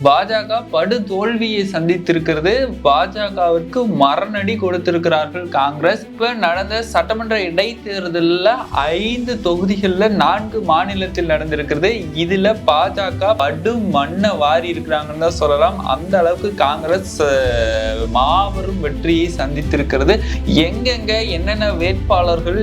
பாஜக படு தோல்வியை சந்தித்திருக்கிறது. பாஜகவிற்கு மரணடி கொடுத்திருக்கிறார்கள் காங்கிரஸ். இப்ப நடந்த சட்டமன்ற இடைத்தேர்தலில் 5 தொகுதிகளில் 4 மாநிலத்தில் நடந்திருக்கிறது. இதுல பாஜக படு மண்ணை வாரி இருக்கிறாங்கன்னு தான் சொல்லலாம். அந்த அளவுக்கு காங்கிரஸ் மாபெரும் வெற்றியை சந்தித்திருக்கிறது. எங்கெங்க என்னென்ன வேட்பாளர்கள்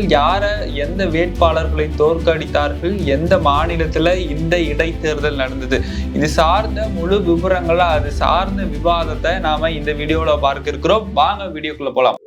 எந்த வேட்பாளர்களை தோற்கடித்தார்கள், எந்த மாநிலத்துல இந்த இடைத்தேர்தல் நடந்தது, இது சார்ந்த முழு விவரங்களா அது சார்ந்த விவாதத்தை நாம இந்த வீடியோல பார்க்க இருக்கிறோம். வாங்க வீடியோக்குள்ள போலாம்.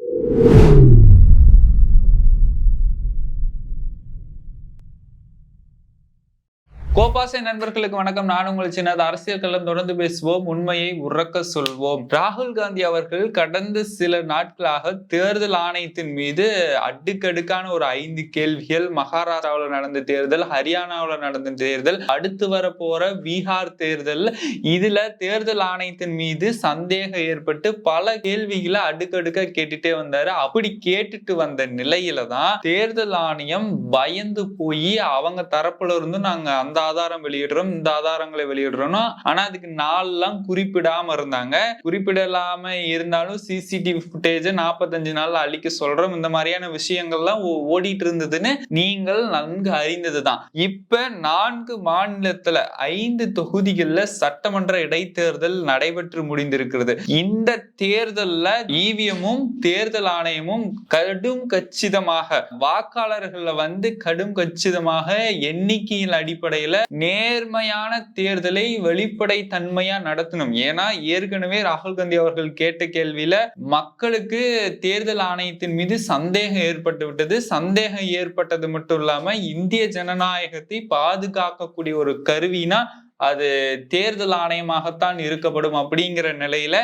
கோபாசை நண்பர்களுக்கு வணக்கம். நான் உங்கள் சின்னது. அரசியல் களம் தொடர்ந்து பேசுவோம், உண்மையை உறக்க சொல்வோம். ராகுல் காந்தி அவர்கள் கடந்த சில நாட்களாக தேர்தல் ஆணையத்தின் மீது அடுக்கடுக்கான ஒரு 5 கேள்விகள், மகாராஷ்டிராவில் நடந்த தேர்தல், ஹரியானாவில் நடந்த தேர்தல், அடுத்து வர போற பீகார் தேர்தல், இதுல தேர்தல் ஆணையத்தின் மீது சந்தேகம் ஏற்பட்டு பல கேள்விகளை அடுக்கடுக்க கேட்டுட்டே வந்தாரு. அப்படி கேட்டுட்டு வந்த நிலையில தான் தேர்தல் ஆணையம் பயந்து போய் அவங்க தரப்புல இருந்து நாங்க அந்த ஆதாரம் வெளியிடுறோம், இந்த ஆதாரங்களை வெளியிடுறோம், ஆனா அதுக்கு நாள்லாம் குறிப்பிடாம இருந்தாங்க. குறிப்பிடலாம இருந்தாலும் சிசிடிவி ஃபுட்டேஜ் 45 நாள்ல அழிக்க சொல்றோம், இந்த மாதிரியான விஷயங்கள்லாம் ஓடிட்டு இருந்ததுன்னு நீங்கள் நன்கு அறிந்ததுதான். இப்ப 4 மாநிலத்துல 5 தொகுதிகள்ல சட்டமன்ற இடைத்தேர்தல் நடைபெற்று முடிந்திருக்கிறது. இந்த தேர்தல்ல இவிஎம்மும் தேர்தல் ஆணையமும் கடும் கச்சிதமாக வாக்காளர்களை கடும் கச்சிதமாக எண்ணிக்கையின் அடிப்படையில நேர்மையான தேர்தலை வெளிப்படை தன்மையா நடத்தணும். ஏன்னா ஏற்கனவே ராகுல் காந்தி அவர்கள் கேட்ட கேள்வியில மக்களுக்கு தேர்தல் ஆணையத்தின் மீது சந்தேகம் ஏற்பட்டு விட்டது. சந்தேகம் ஏற்பட்டது மட்டும் இல்லாம இந்திய ஜனநாயகத்தை பாதுகாக்கக்கூடிய ஒரு கருவினா அது தேர்தல் ஆணையமாகத்தான் இருக்கப்படும். அப்படிங்கிற நிலையில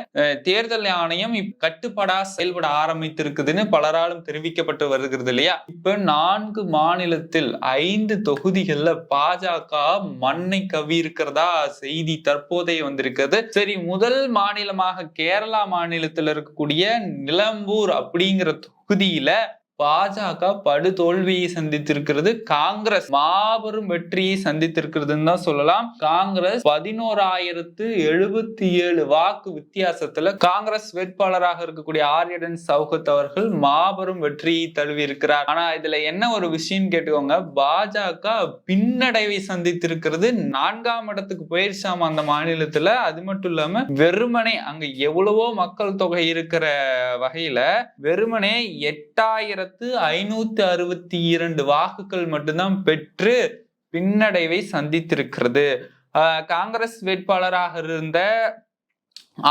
தேர்தல் ஆணையம் கட்டுப்படா செயல்பட ஆரம்பித்திருக்குதுன்னு பலராலும் தெரிவிக்கப்பட்டு வருகிறது இல்லையா. இப்ப 4 மாநிலத்தில் 5 தொகுதிகள்ல பாஜக மண்ணை கவி இருக்கிறதா செய்தி தற்போதைய வந்திருக்கிறது. சரி, முதல் மாநிலமாக கேரளா மாநிலத்தில் இருக்கக்கூடிய நிலம்பூர் அப்படிங்கிற தொகுதியில பாஜக படு தோல்வியை சந்தித்திருக்கிறது. காங்கிரஸ் மாபெரும் வெற்றியை சந்தித்திருக்கிறதுன்னு தான் சொல்லலாம். காங்கிரஸ் 11,077 வாக்கு வித்தியாசத்துல காங்கிரஸ் வேட்பாளராக இருக்கக்கூடிய ஆரியடன் சௌகத் அவர்கள் மாபெரும் வெற்றியை தழுவி இருக்கிறார். ஆனா இதுல என்ன ஒரு விஷயம் கேட்டுக்கோங்க, பாஜக பின்னடைவை சந்தித்திருக்கிறது. 4ஆம் இடத்துக்கு போயிருச்சாம அந்த மாநிலத்துல. அது மட்டும் இல்லாம வெறுமனே அங்க எவ்வளவோ மக்கள் தொகை இருக்கிற வகையில வெறுமனே 8,562 வாக்குகள் மட்டும்தான் பெற்று பின்னடைவை சந்தித்திருக்கிறது. காங்கிரஸ் வேட்பாளராக இருந்த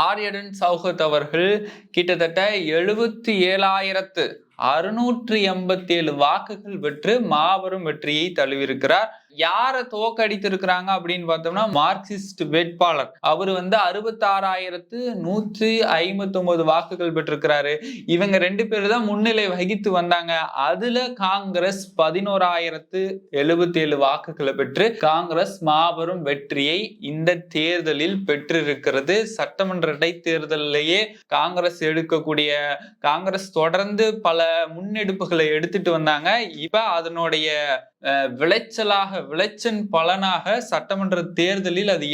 ஆரியடன் சௌகத் அவர்கள் கிட்டத்தட்ட 77,687 வாக்குகள் பெற்று மாபெரும் வெற்றியை தழுவியிருக்கிறார். யாரை தோக்கடித்திருக்கிறாங்க அப்படின்னு பார்த்தோம்னா மார்க்சிஸ்ட் வேட்பாளர் அவர் 66,159 வாக்குகள் பெற்றிருக்கிறாரு. இவங்க 2 பேர் தான் முன்னிலை வகித்து வந்தாங்க. அதுல காங்கிரஸ் 11,077 வாக்குகளை பெற்று காங்கிரஸ் மாபெரும் வெற்றியை இந்த தேர்தலில் பெற்றிருக்கிறது. சட்டமன்ற இடைத்தேர்தலிலேயே காங்கிரஸ் தொடர்ந்து பல முன்னெடுப்புகளை எடுத்துட்டு வந்தாங்க. இப்ப அதனுடைய விளைச்சல் பலனாக சட்டமன்ற தேர்தலில் அது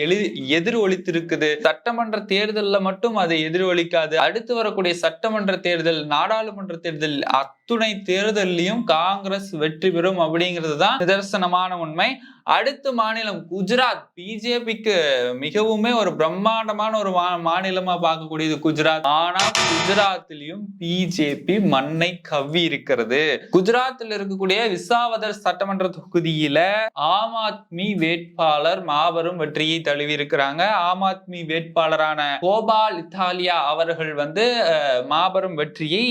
எதிரொலித்திருக்குது. சட்டமன்ற தேர்தலில் மட்டும் அது எதிரொலிக்காது, அடுத்து வரக்கூடிய சட்டமன்ற தேர்தல், நாடாளுமன்ற தேர்தல், அத்துணை தேர்தலையும் காங்கிரஸ் வெற்றி பெறும் அப்படிங்கிறது தான் நிதர்சனமான உண்மை. அடுத்த மாநிலம் குஜராத். பிஜேபிக்கு மிகவுமே ஒரு பிரம்மாண்டமான ஒரு மாநிலமா பார்க்கக்கூடியது குஜராத். ஆனா குஜராத்திலையும் பிஜேபி மண்ணை கவ்வி இருக்கிறது. குஜராத்தில் இருக்கக்கூடிய விசாவதர் சட்டமன்ற தொகுதியில ஆம் ஆத்மி வேட்பாளர் மாபெரும் வெற்றியை தழுவி இருக்கிறாங்க. ஆம் ஆத்மி வேட்பாளரான கோபால் இத்தாலியா அவர்கள் மாபெரும் வெற்றியை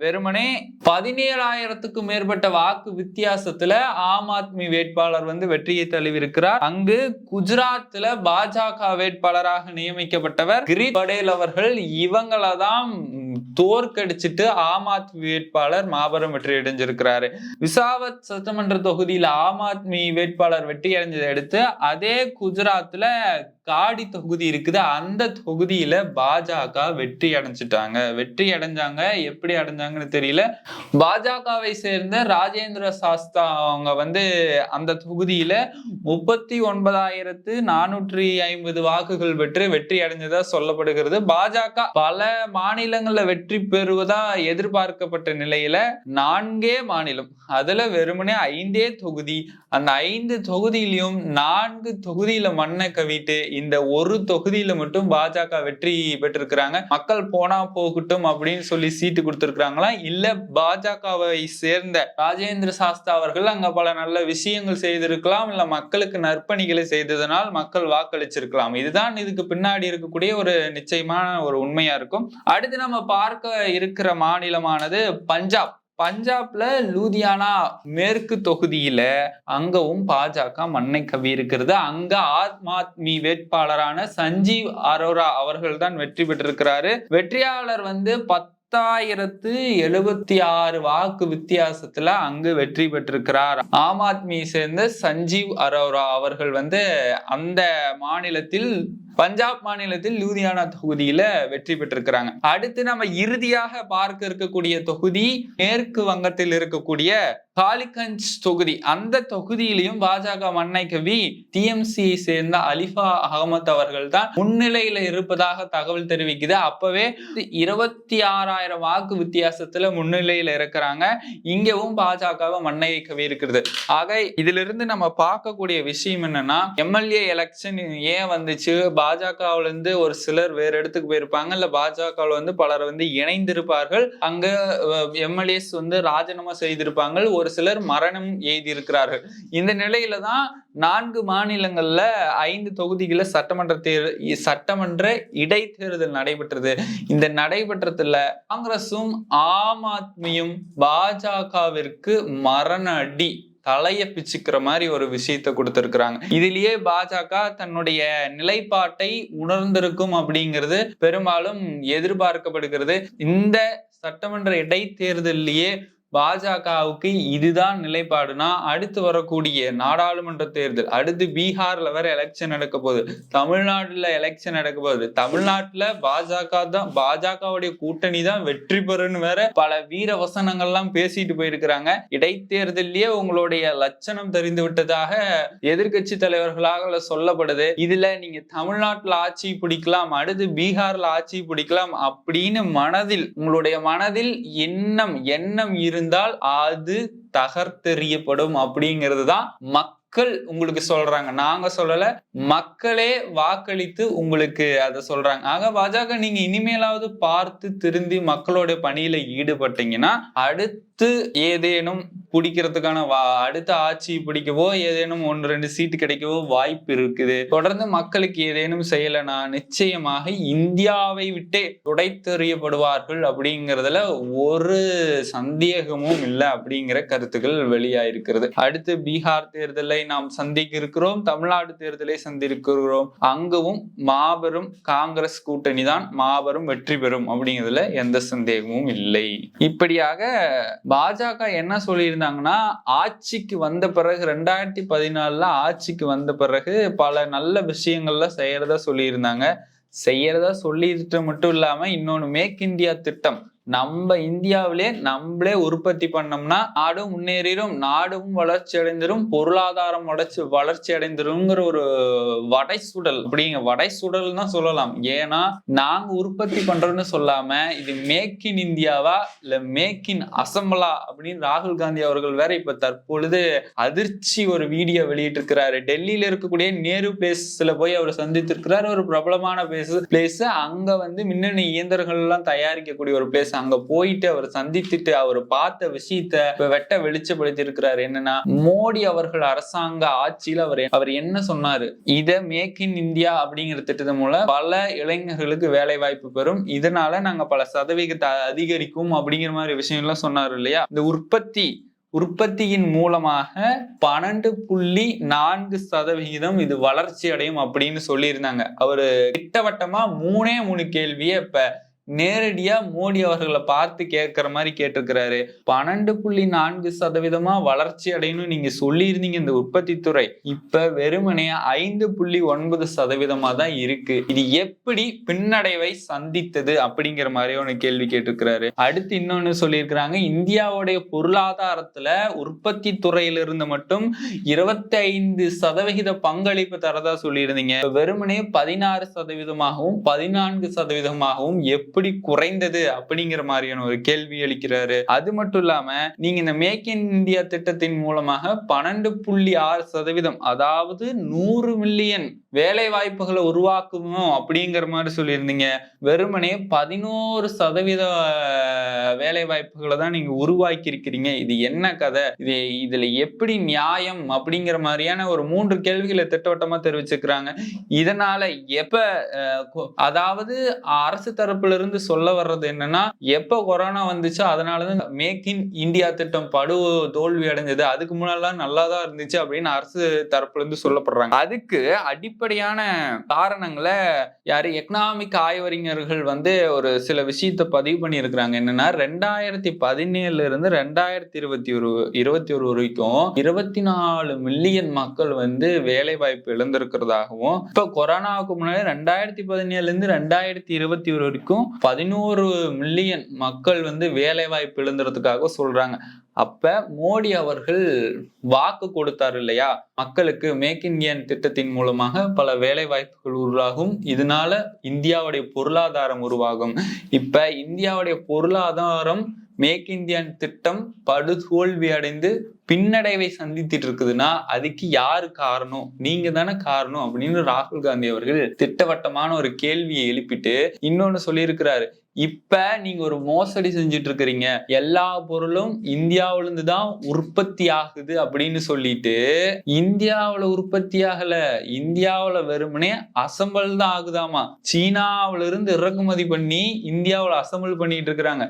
வெறுமனே 17,000க்கும் மேற்பட்ட வாக்கு வித்தியாசத்துல ஆம் ஆத்மி வேட்பாளர் வெற்றியை தழுவிருக்கிறார். அங்கு குஜராத்ல பாஜக வேட்பாளராக நியமிக்கப்பட்டவர் கிரீஷ் படேல் அவர்கள். இவங்களதான் தோற்கடிச்சிட்டு ஆம் ஆத்மி வேட்பாளர் மாபெரும் வெற்றி அடைஞ்சிருக்கிறாரு. விசாவத் சட்டமன்ற தொகுதியில ஆம் ஆத்மி வேட்பாளர் வெற்றி அடைஞ்சதை அடுத்து அதே குஜராத்ல காடி தொகுதி இருக்குது. அந்த தொகுதியில பாஜக வெற்றி அடைஞ்சாங்க. எப்படி அடைஞ்சாங்கன்னு தெரியல. பாஜகவை சேர்ந்த ராஜேந்திர சாஸ்தா அவங்க அந்த தொகுதியில 39,450 வாக்குகள் பெற்று வெற்றி அடைஞ்சதா சொல்லப்படுகிறது. பாஜக பல மாநிலங்கள்ல வெற்றி பெறுவதா எதிர்பார்க்கப்பட்ட நிலையில 4 மாநிலம், அதுல வெறுமனே 5 தொகுதி, அந்த 5 தொகுதியிலும் 4 தொகுதியில மண்ணை கவிட்டு இந்த ஒரு தொகுதியில மட்டும் பாஜக வெற்றி பெற்றிருக்கிறாங்க. மக்கள் போனா போகட்டும் அப்படின்னு சொல்லி சீட்டு கொடுத்திருக்கிறாங்களா, இல்ல பாஜகவை சேர்ந்த ராஜேந்திர சாஸ்தா அவர்கள் அங்க பல நல்ல விஷயங்கள் செய்திருக்கலாம், இல்ல மக்களுக்கு நற்பணிகளை செய்ததனால் மக்கள் வாக்களிச்சிருக்கலாம். இதுதான் இதுக்கு பின்னாடி இருக்கக்கூடிய ஒரு நிச்சயமான ஒரு உண்மையா இருக்கும். அடுத்து நம்ம பார்க்க இருக்கிற மாநிலமானது பஞ்சாப்ல லூதியானா மேற்கு தொகுதியில அங்கவும் பாஜக மண்ணை கவி இருக்கிறது. அங்க ஆம் ஆத்மி வேட்பாளரான சஞ்சீவ் அரோரா அவர்கள் தான் வெற்றி பெற்றிருக்கிறாரு. வெற்றியாளர் 10,076 வாக்கு வித்தியாசத்துல அங்கு வெற்றி பெற்றிருக்கிறார். ஆம் ஆத்மியை சேர்ந்த சஞ்சீவ் அரோரா அவர்கள் அந்த மாநிலத்தில், பஞ்சாப் மாநிலத்தில் லூதியானா தொகுதியில வெற்றி பெற்றிருக்கிறாங்க. அடுத்து நம்ம இறுதியாக பார்க்க இருக்கக்கூடிய தொகுதி மேற்கு வங்கத்தில் இருக்கக்கூடிய காலிகஞ்ச் தொகுதி. அந்த தொகுதியிலையும் பாஜக மண்ணை கவி டிஎம்சியை சேர்ந்த அலிஃபா அகமது அவர்கள் தான் முன்னிலையில இருப்பதாக தகவல் தெரிவிக்குது. அப்பவே 26,000 வாக்கு வித்தியாசத்துல முன்னிலையில இருக்கிறாங்க. இங்கவும் பாஜகவை மண்ணை கவி இருக்கிறது. ஆக இதிலிருந்து நம்ம பார்க்கக்கூடிய விஷயம் என்னன்னா, எம்எல்ஏ எலெக்ஷன் ஏன் வந்துச்சு, பாஜகவுல இருந்து ஒரு சிலர் வேற இடத்துக்கு போயிருப்பாங்க, இல்ல பாஜகவுல பலர் இணைந்திருப்பார்கள், அங்க எம்எல்ஏஸ் ராஜினாமா செய்திருப்பாங்க, ஒரு சிலர் மரணம் எய்தியிருக்கிறார்கள். இந்த நிலையில தான் 4 மாநிலங்கள்ல 5 தொகுதிகள சட்டமன்ற இடைத்தேர்தல் நடைபெற்றது. இந்த நடைபெற்றதுல காங்கிரசும் ஆம் ஆத்மியும் பாஜகவிற்கு மரண அடி, தலைய பிச்சுக்கிற மாதிரி ஒரு விஷயத்தை கொடுத்திருக்கிறாங்க. இதிலேயே பாஜக தன்னுடைய நிலைப்பாட்டை உணர்ந்திருக்கும் அப்படிங்கிறது பெரும்பாலும் எதிர்பார்க்கப்படுகிறது. இந்த சட்டமன்ற இடைத்தேர்தலிலேயே பாஜகவுக்கு இதுதான் நிலைப்பாடுனா, அடுத்து வரக்கூடிய நாடாளுமன்ற தேர்தல், அடுத்து பீகார்ல வேற எலெக்ஷன் நடக்க போகுது, தமிழ்நாட்டுல எலெக்ஷன் நடக்க போகுது, தமிழ்நாட்டுல பாஜகவுடைய கூட்டணி தான் வெற்றி பெறுன்னு வேற பல வீர வசனங்கள்லாம் பேசிட்டு போயிருக்கிறாங்க. இடைத்தேர்தலிலேயே உங்களுடைய லட்சணம் தெரிந்து விட்டதாக எதிர்கட்சி தலைவர்களாக சொல்லப்படுது. இதுல நீங்க தமிழ்நாட்டுல ஆட்சி பிடிக்கலாம், அடுத்து பீகார்ல ஆட்சி பிடிக்கலாம் அப்படின்னு உங்களுடைய மனதில் எண்ணம் இருந்தால் அது தகர்த்தெறியப்படும் அப்படிங்கிறது தான் மக்கள் உங்களுக்கு சொல்றாங்க. நாங்க சொல்லல, மக்களே வாக்களித்து உங்களுக்கு அதை சொல்றாங்க. ஆக பாஜக நீங்க இனிமேலாவது பார்த்து திருந்தி மக்களோட பணியில ஈடுபட்டீங்கன்னா அடுத்து ஏதேனும் பிடிக்கிறதுக்கான அடுத்த ஆட்சி பிடிக்கவோ ஏதேனும் 1-2 சீட்டு கிடைக்கவோ வாய்ப்பு இருக்குது. தொடர்ந்து மக்களுக்கு ஏதேனும் செய்யலைன்னா நிச்சயமாக இந்தியாவை விட்டே துடைத்தெறியப்படுவார்கள் அப்படிங்கிறதுல ஒரு சந்தேகமும் இல்லை அப்படிங்கிற கருத்துக்கள் வெளியாயிருக்கிறது. அடுத்து பீகார் தேர்தலை நாம் சந்திக்க இருக்கிறோம், தமிழ்நாடு தேர்தலை சந்திக்கிறோம். அங்கவும் மாபெரும் காங்கிரஸ் கூட்டணி தான் மாபெரும் வெற்றி பெறும் அப்படிங்கிறதுல எந்த சந்தேகமும் இல்லை. இப்படியாக பாஜக என்ன சொல்லியிருந்தாங்கன்னா, ஆட்சிக்கு வந்த பிறகு 2014 ஆட்சிக்கு வந்த பிறகு பல நல்ல விஷயங்கள்ல செய்யறதா சொல்லிட்டு மட்டும் இல்லாம இன்னொன்னு மேக் இந்தியா திட்டம், நம்ம இந்தியாவிலே நம்மளே உற்பத்தி பண்ணோம்னா நாடும் முன்னேறிடும், நாடும் வளர்ச்சி அடைந்திரும், பொருளாதாரம் வளர்ச்சி அடைந்திருங்கிற ஒரு வடைசுடல் தான் சொல்லலாம். ஏன்னா நாங்க உற்பத்தி பண்றோம்னு சொல்லாம இது மேக் இன் இந்தியாவா இல்ல மேக் இன் அசம்பலா அப்படின்னு ராகுல் காந்தி அவர்கள் வேற இப்ப தற்பொழுது அதிர்ச்சி ஒரு வீடியோ வெளியிட்டு இருக்கிறாரு. டெல்லியில இருக்கக்கூடிய நேரு பிளேஸ்ல போய் அவர் சந்தித்திருக்கிறாரு. ஒரு பிரபலமான பிளேஸ், அங்க மின்னணு இயந்திரங்கள் எல்லாம் தயாரிக்கக்கூடிய ஒரு பிளேஸ். அங்க போயிட்டு அவர் சந்தித்துட்டு அவர் பார்த்த விஷயத்த வெட்ட வெளிச்சப்படுத்தி இருக்கிறார். என்னன்னா, மோடி அவர்கள் அரசாங்க ஆட்சியில அவர் என்ன சொன்னாரு, இத மேக் இன் இந்தியா அப்படிங்கிற திட்டத்தின் மூலம் பல இளைஞர்களுக்கு வேலை வாய்ப்பு பெறும், இதனால நாங்க பல சதவீதத்தை அதிகரிக்கும் அப்படிங்கிற மாதிரி விஷயம் எல்லாம் சொன்னாரு இல்லையா. இந்த உற்பத்தியின் மூலமாக 12.4% இது வளர்ச்சி அடையும் அப்படின்னு சொல்லியிருந்தாங்க. அவரு திட்டவட்டமா 3 கேள்வியை இப்ப நேரடியா மோடி அவர்களை பார்த்து கேட்கிற மாதிரி கேட்டிருக்கிறாரு. 12.4% வளர்ச்சி அடையணும் நீங்க சொல்லியிருந்தீங்க இந்த உற்பத்தி துறை, இப்ப வெறுமனே 5.9% தான் இருக்கு. இது எப்படி பின்னடைவை சந்தித்தது அப்படிங்கிற மாதிரி ஒரு கேள்வி கேட்டிருக்கிறாரு. அடுத்து இன்னொன்னு சொல்லியிருக்கிறாங்க, இந்தியாவுடைய பொருளாதாரத்துல உற்பத்தி துறையிலிருந்து மட்டும் 25% பங்களிப்பு தரதா சொல்லியிருந்தீங்க. வெறுமனே 16%ஆகவும் 14%ஆகவும் எப்படி குறைந்தது அப்படிங்கிற மாதிரியான ஒரு கேள்வி அளிக்கிறாரு. அது மட்டும் இல்லாம நீங்க இந்த மேக் இன் இந்தியா திட்டத்தின் மூலமாக 12.6%, அதாவது 100 மில்லியன் வேலை வாய்ப்புகளை உருவாக்கணும் அப்படிங்கிற மாதிரி சொல்லியிருந்தீங்க. வெறுமனே 11% வேலை வாய்ப்புகளை தான் நீங்க உருவாக்கி இருக்கிறீங்க. இது என்ன கதை? இதுல எப்படி நியாயம் அப்படிங்கிற மாதிரியான ஒரு 3 கேள்விகளை திட்டவட்டமா தெரிவிச்சிருக்கிறாங்க. இதனால அதாவது அரசு தரப்புல இருந்து சொல்ல வர்றது என்னன்னா, எப்ப கொரோனா வந்துச்சோ அதனாலதான் மேக் இன் இந்தியா திட்டம் படு தோல்வி அடைஞ்சது, அதுக்கு முன்னாலாம் நல்லாதான் இருந்துச்சு அப்படின்னு அரசு தரப்புல இருந்து சொல்லப்படுறாங்க. அதுக்கு அடிப்படையான காரணங்களை எக்கனாமிக் ஆய்வறிஞர்கள் ஒரு சில விஷயத்தை பதிவு பண்ணி இருக்கிறாங்க. என்னன்னா 2017 இருந்து 2021 வரைக்கும் 24 மில்லியன் மக்கள் வேலை வாய்ப்பு இழந்திருக்கிறதாகவும், இப்ப கொரோனாவுக்கு முன்னாடி 2017 இருந்து 2021 வரைக்கும் 11 மில்லியன் மக்கள் வேலை வாய்ப்பு இழந்திருக்கிறதுக்காக சொல்றாங்க. அப்ப மோடி அவர்கள் வாக்கு கொடுத்தார் இல்லையா மக்களுக்கு, மேக் இன் இந்தியா திட்டத்தின் மூலமாக பல வேலை வாய்ப்புகள் உருவாகும், இதனால இந்தியாவுடைய பொருளாதாரம் உருவாகும். இப்ப இந்தியாவுடைய பொருளாதாரம் மேக் இந்தியா திட்டம் படுதோல்வி அடைந்து பின்னடைவை சந்தித்துட்டு இருக்குதுன்னா அதுக்கு யாரு காரணம்? நீங்க தானே காரணம் அப்படின்னு ராகுல் காந்தி அவர்கள் திட்டவட்டமான ஒரு கேள்வியை எழுப்பிட்டு இன்னொன்னு சொல்லியிருக்கிறாரு. இப்ப நீங்க ஒரு மோசடி செஞ்சுட்டு இருக்கிறீங்க, எல்லா பொருளும் இந்தியாவிலிருந்து தான் உற்பத்தி ஆகுது அப்படின்னு சொல்லிட்டு, இந்தியாவுல உற்பத்தி ஆகல, இந்தியாவுல வெறுமனே அசம்பிள் தான் ஆகுதாமா. சீனாவில இருந்து இறக்குமதி பண்ணி இந்தியாவுல அசம்பிள் பண்ணிட்டு இருக்கிறாங்க.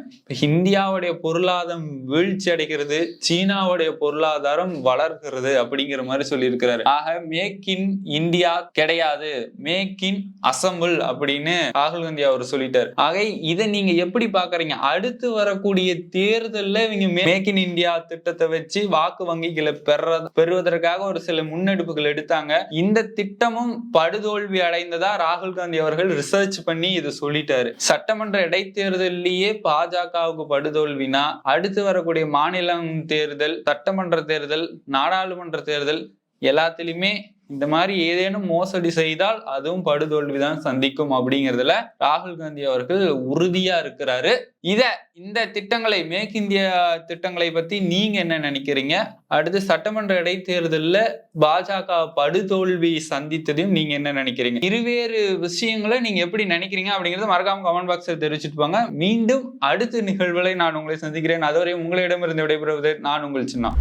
இந்தியாவுடைய பொருளாதாரம் வீழ்ச்சி அடைகிறது, சீனாவுடைய பொருளாதாரம் வளர்கிறது அப்படிங்கிற மாதிரி சொல்லி இருக்கிறாரு. ஆக மேக் இன் இந்தியா கிடையாது, மேக் இன் அசம்பிள் அப்படின்னு ராகுல் காந்தி அவர் சொல்லிட்டாரு. ஆக இதை நீங்க எப்படி பாக்குறீங்க? அடுத்து வரக்கூடிய தேர்தல்ல இவங்க மேக் இன் இந்தியா திட்டத்தை வச்சு வாக்கு வங்கிகளை பெறுவதற்காக ஒரு சில முன்னெடுப்புகள் எடுத்தாங்க. இந்த திட்டமும் படுதோல்வி அடைந்ததா ராகுல் காந்தி அவர்கள் ரிசர்ச் பண்ணி இதை சொல்லிட்டாரு. சட்டமன்ற இடைத்தேர்தலிலேயே பாஜகவுக்கு படுதோல்வினா, அடுத்து வரக்கூடிய மாநிலம் தேர்தல், சட்டமன்ற தேர்தல், நாடாளுமன்ற தேர்தல் எல்லாத்திலுமே இந்த மாதிரி ஏதேனும் மோசடி செய்தால் அதுவும் படுதோல்விதான் சந்திக்கும் அப்படிங்கிறதுல ராகுல் காந்தி அவர்கள் உறுதியா இருக்கிறாரு. இந்த திட்டங்களை, மேக் இந்தியா திட்டங்களை பத்தி நீங்க என்ன நினைக்கிறீங்க? அடுத்து சட்டமன்ற இடைத்தேர்தல்ல பாஜக படுதோல்வி சந்தித்ததையும் நீங்க என்ன நினைக்கிறீங்க? இருவேறு விஷயங்களை நீங்க எப்படி நினைக்கிறீங்க அப்படிங்கறத மறக்காம கமெண்ட் பாக்ஸ்ல தெரிவிச்சுட்டு போங்க. மீண்டும் அடுத்த நிகழ்வுகளை நான் உங்களை சந்திக்கிறேன். அதுவரை உங்களிடமிருந்து விடைபெறுவது நான் உங்கள் சின்ன.